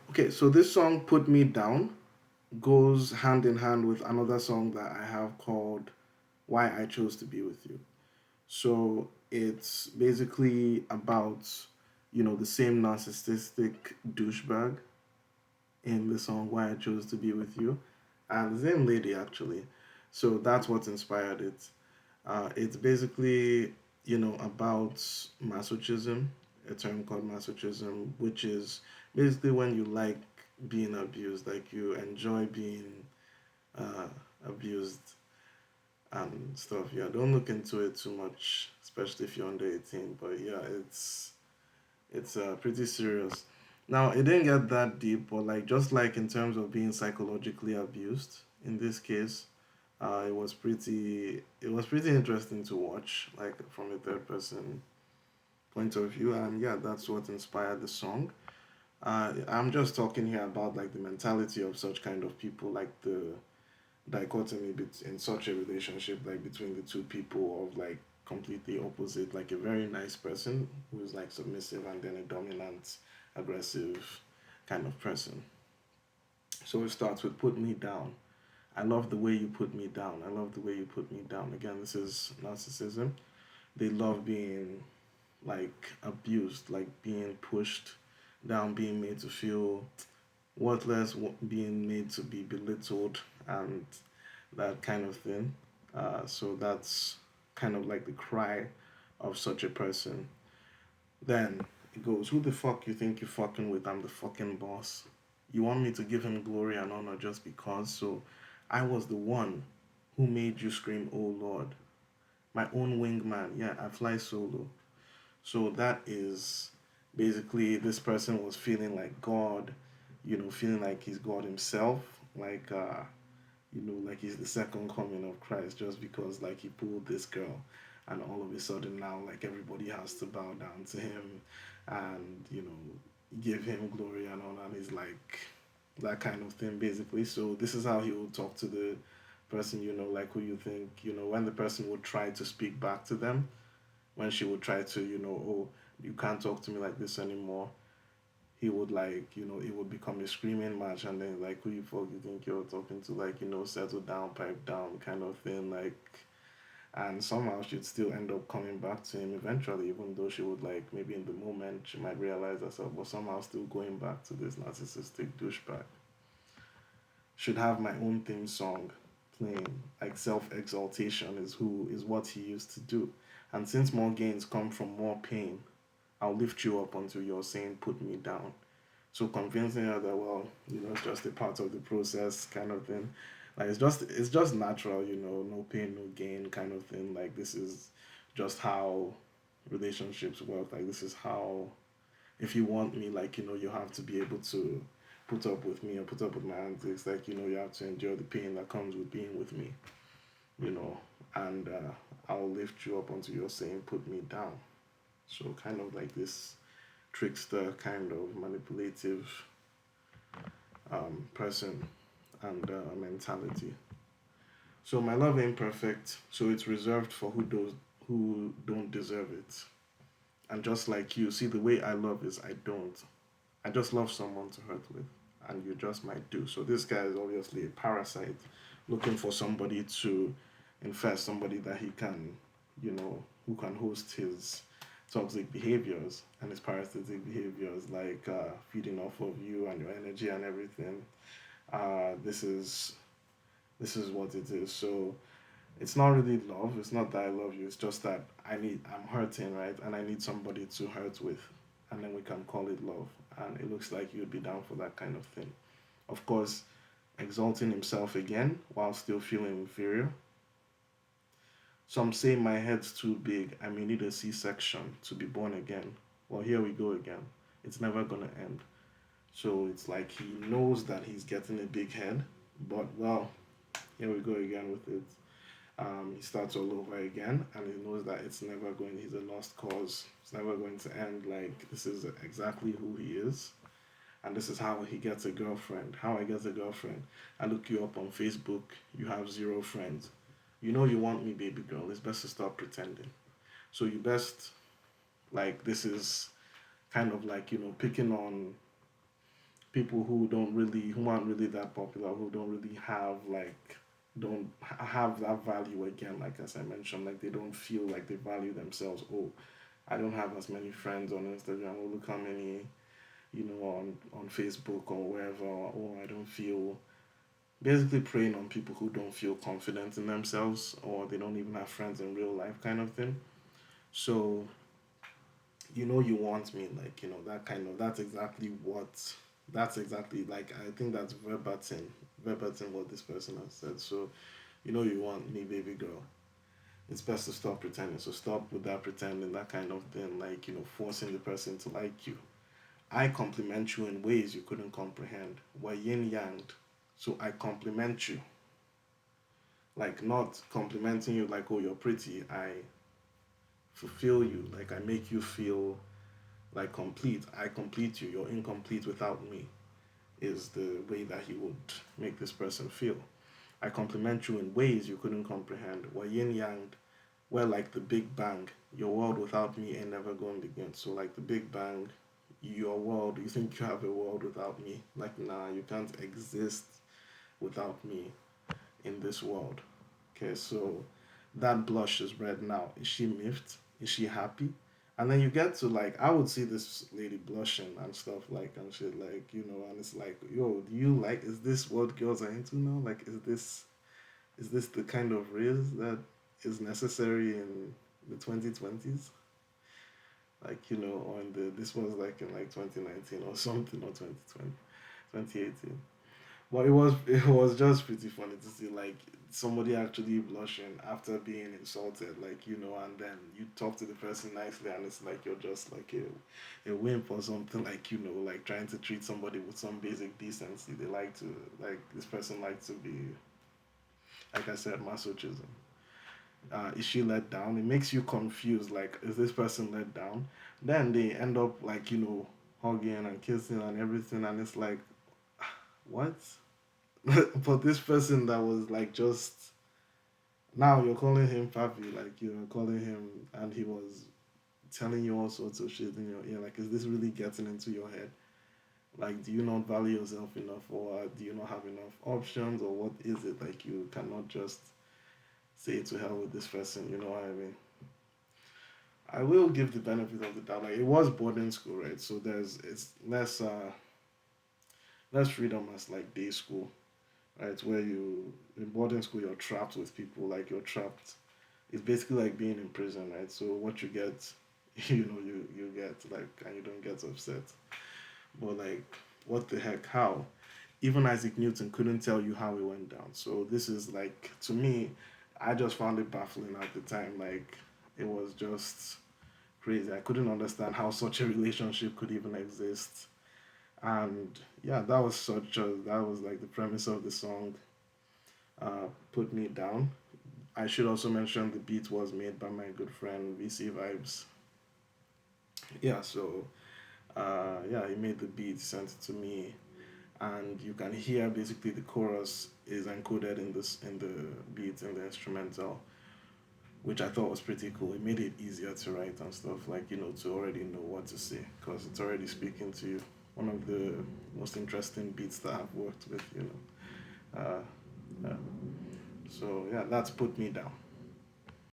Okay, so this song "Put Me Down" goes hand in hand with another song that I have called "Why I Chose to Be with You." So it's basically about, the same narcissistic douchebag in the song "Why I Chose to Be with You," and the same lady actually. So that's what inspired it. It's basically, about masochism, a term called masochism, which is basically when you like being abused, like you enjoy being uh, abused and stuff. Yeah, don't look into it too much, especially if you're under 18. But yeah, it's pretty serious. Now, it didn't get that deep, but like just like in terms of being psychologically abused in this case, it was pretty interesting to watch, like from a third person point of view, and yeah, that's what inspired the song. I'm just talking here about like the mentality of such kind of people, like the dichotomy in such a relationship, like between the two people of like completely opposite, like a very nice person who's like submissive and then a dominant, aggressive kind of person. So it starts with "Put Me Down." I love the way you put me down. I love the way you put me down. Again, this is narcissism. They love being like abused, like being pushed down, being made to feel worthless, being made to be belittled, and that kind of thing. So that's kind of like the cry of such a person. Then it goes, "Who the fuck you think you're fucking with? I'm the fucking boss. You want me to give him glory and honor just because? So I was the one who made you scream, oh Lord. My own wingman. Yeah, I fly solo." So that is basically this person was feeling like God, feeling like he's God himself, like he's the second coming of Christ just because like he pulled this girl, and all of a sudden now like everybody has to bow down to him and give him glory and honor, and he's like that kind of thing basically. So this is how he will talk to the person, like who you think, when the person would try to speak back to them, when she would try to, oh, you can't talk to me like this anymore. He would like, it would become a screaming match, and then like, who you fuck you think you're talking to, like, settle down, pipe down, kind of thing, like, and somehow she'd still end up coming back to him eventually, even though she would like maybe in the moment she might realize herself, but somehow still going back to this narcissistic douchebag. Should have my own theme song playing, like self exaltation is what he used to do, and since more gains come from more pain, I'll lift you up until you're saying put me down. So convincing her that, well, it's just a part of the process kind of thing. Like it's just natural, no pain, no gain kind of thing. Like this is just how relationships work. Like this is how, if you want me, like, you have to be able to put up with me or put up with my antics. Like, you have to endure the pain that comes with being with me, you know, and I'll lift you up until you're saying put me down. So kind of like this trickster kind of manipulative person and mentality. So my love ain't perfect, so it's reserved for who don't deserve it. And just like you, see the way I love is I don't. I just love someone to hurt with, and you just might do. So this guy is obviously a parasite, looking for somebody to infest, somebody that he can, who can host his toxic behaviors and his parasitic behaviors, like feeding off of you and your energy and everything. This is what it is. So it's not really love. It's not that I love you. It's just that I'm hurting, right? And I need somebody to hurt with, and then we can call it love. And it looks like you'd be down for that kind of thing. Of course, exalting himself again while still feeling inferior. Some say my head's too big. I may need a C-section to be born again. Well, here we go again. It's never gonna end. So it's like he knows that he's getting a big head, but well, here we go again with it. He starts all over again, and he knows that it's never going. He's a lost cause. It's never going to end. Like this is exactly who he is, and this is how he gets a girlfriend. How I get a girlfriend. I look you up on Facebook. You have zero friends. You know you want me, baby girl. It's best to stop pretending. So you best, like, this is kind of like picking on people who aren't really that popular, who don't really have like don't have that value again. Like as I mentioned, like they don't feel like they value themselves. Oh, I don't have as many friends on Instagram. Oh, look how many, on Facebook or wherever. Or I don't feel, basically preying on people who don't feel confident in themselves, or they don't even have friends in real life, kind of thing. So you want me, like that kind of, that's exactly, like, I think that's verbatim what this person has said. So you want me, baby girl. It's best to stop pretending. So stop with that pretending, that kind of thing, like forcing the person to like you. I compliment you in ways you couldn't comprehend. We're yin yang. So I compliment you, like not complimenting you like, oh, you're pretty. I fulfill you, like I make you feel like complete. I complete you. You're incomplete without me, is the way that he would make this person feel. I compliment you in ways you couldn't comprehend. We're yin yang. We're like the Big Bang. Your world without me ain't never going to begin. So, like the Big Bang, your world, you think you have a world without me? Like, nah, you can't exist without me in this world. Okay, so that blush is red now. Is she miffed? Is she happy? And then you get to, like, I would see this lady blushing and stuff, like, and shit, like, and it's like, yo, do you like, is this what girls are into now? Like, is this the kind of riz that is necessary in the 2020s? Like, or in this was like in like 2019 or something, or 2020, 2018. But it was just pretty funny to see, like, somebody actually blushing after being insulted, like, and then you talk to the person nicely, and it's like you're just like a wimp or something, like, like trying to treat somebody with some basic decency. They like to, like, this person likes to be, like I said, masochism. Is she let down? It makes you confused. Like, is this person let down? Then they end up, like, hugging and kissing and everything, and it's like, what? But this person that was like, just now you're calling him papi, like you're calling him, and he was telling you all sorts of shit in your ear. Like, is this really getting into your head? Like, do you not value yourself enough, or do you not have enough options, or what is it? Like, you cannot just say to hell with this person. You know what I mean? I will give the benefit of the doubt. Like, it was boarding school, right? So it's less freedom as like day school, right? Where you in boarding school, you're trapped with people. Like, you're trapped. It's basically like being in prison, right? So what you get, you get, like, and you don't get upset. But like, what the heck? How? Even Isaac Newton couldn't tell you how it went down. So this is like, to me, I just found it baffling at the time. Like, it was just crazy. I couldn't understand how such a relationship could even exist. And yeah, that was like the premise of the song. Put Me Down. I should also mention the beat was made by my good friend VC Vibes. Yeah, so yeah, he made the beat, sent it to me, and you can hear basically the chorus is encoded in the beat, in the instrumental, which I thought was pretty cool. It made it easier to write and stuff, like, to already know what to say, because it's already speaking to you. One of the most interesting beats that I've worked with. Uh, yeah. So yeah, that's Put Me Down.